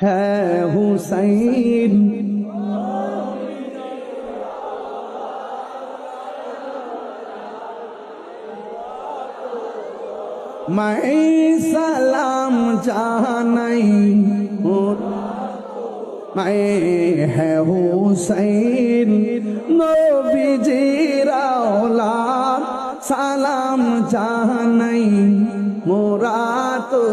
है हुसैन। मैं सलाम जानाई मैं है हुसैन नबीजीर औलाद सालाम जानाई मोरा तो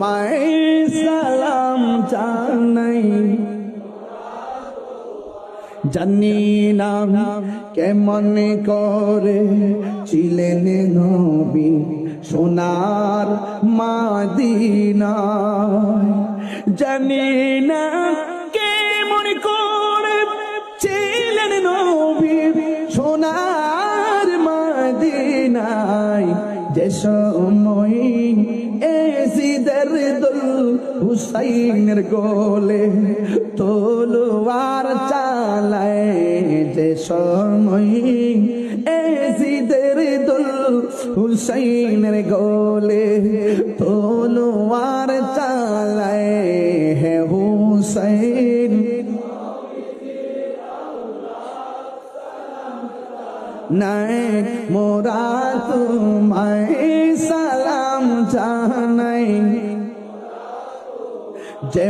मैं सलाम जानाई। জানি না কেমন করে ছিলেন নবী সোনার মদিনায়, জানি না কেমন করে ছিলেন নবী সোনার মদিনায়, যে সময় এজিদের দুল হুসাইনের গোলে তলোয়ার চালায়, যে সময় এজিদের দুল হুসাইনের গোলে তলোয়ার চালায়, হে হুসাইন নাই মোরা তোমায় সালাম জানাই। যে